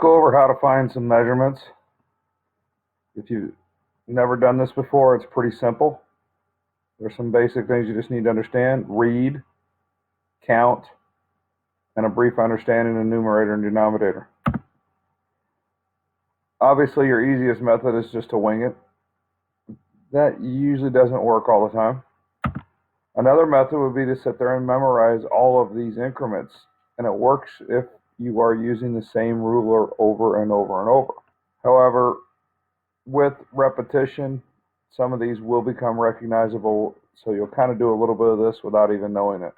go over how to find some measurements. If you've never done this before, it's pretty simple. There's some basic things you just need to understand: read, count, and a brief understanding of numerator and denominator. Obviously, your easiest method is just to wing it. That usually doesn't work all the time. Another method would be to sit there and memorize all of these increments, and it works if you are using the same ruler over and over and over. However, with repetition, some of these will become recognizable, so you'll kind of do a little bit of this without even knowing it.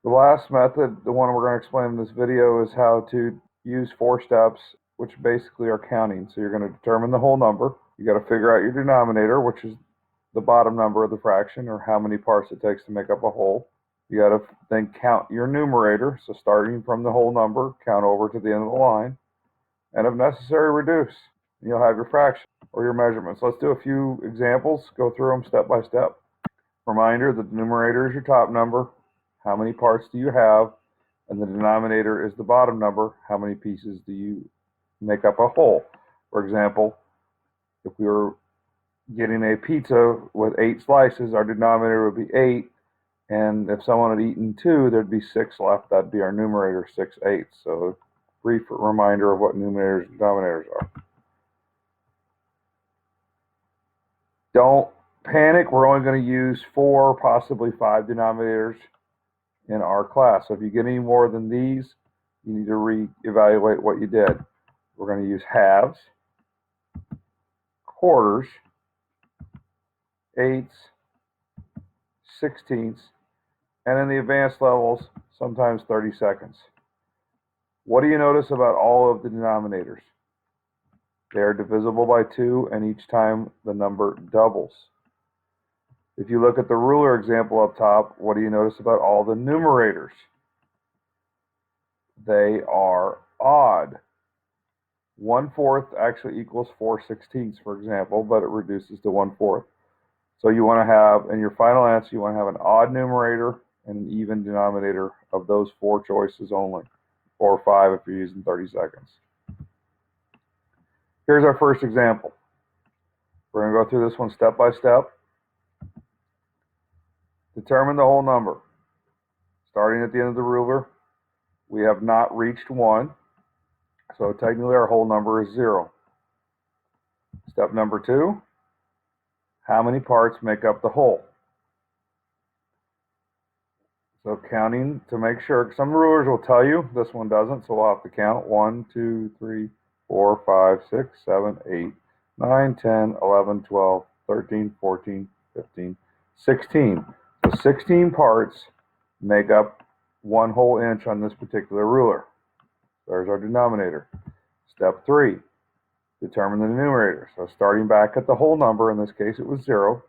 The last method, the one we're going to explain in this video, is how to use 4 steps, which basically are counting. So you're going to determine the whole number. You got to figure out your denominator, which is the bottom number of the fraction, or how many parts it takes to make up a whole. You got to then count your numerator, so starting from the whole number, count over to the end of the line, and if necessary, reduce. You'll have your fraction or your measurements. Let's do a few examples, go through them step by step. Reminder that the numerator is your top number, how many parts do you have, and the denominator is the bottom number, how many pieces do you make up a whole. For example, if we were getting a pizza with 8 slices, our denominator would be 8, and if someone had eaten 2, there'd be 6 left. That'd be our numerator, 6/8. So brief reminder of what numerators and denominators are. Don't panic. We're only going to use 4, possibly 5 denominators in our class. So if you get any more than these, you need to reevaluate what you did. We're going to use halves, quarters, eighths, sixteenths, and in the advanced levels, sometimes 30-seconds. What do you notice about all of the denominators? They are divisible by 2, and each time the number doubles. If you look at the ruler example up top, what do you notice about all the numerators? They are odd. 1/4 actually equals 4/16, for example, but it reduces to 1/4. So you want to have, in your final answer, you want to have an odd numerator and an even denominator of those 4 choices only, or 5 if you're using 30 seconds. Here's our first example. We're going to go through this one step by step. Determine the whole number. Starting at the end of the ruler, we have not reached 1, so technically our whole number is 0. Step number 2, how many parts make up the whole? So counting to make sure, some rulers will tell you, this one doesn't, so we'll have to count 1, 2, 3, 4, 5, 6, 7, 8, 9, 10, 11, 12, 13, 14, 15, 16. So 16 parts make up 1 whole inch on this particular ruler. There's our denominator. Step 3, determine the numerator. So starting back at the whole number, in this case it was 0.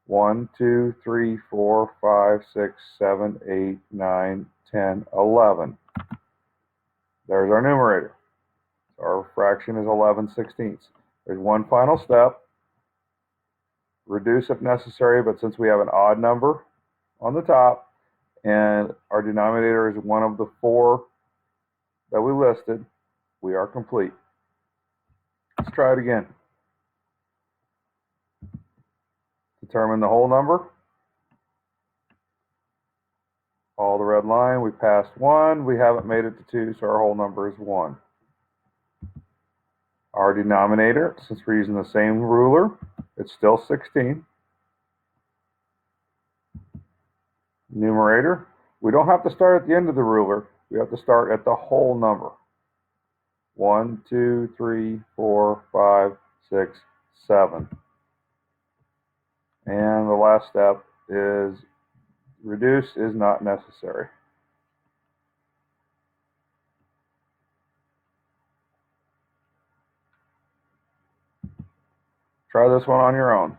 1, 2, 3, 4, 5, 6, 7, 8, 9, 10, 11. There's our numerator. So our fraction is 11/16. There's one final step. Reduce if necessary, but since we have an odd number on the top and our denominator is one of the 4 that we listed, we are complete. Let's try it again. Determine the whole number. Follow the red line. We passed 1. We haven't made it to 2, so our whole number is 1. Our denominator, since we're using the same ruler, it's still 16. Numerator, we don't have to start at the end of the ruler. We have to start at the whole number. 1, 2, 3, 4, 5, 6, 7. And the last step is reduce is not necessary. Try this one on your own.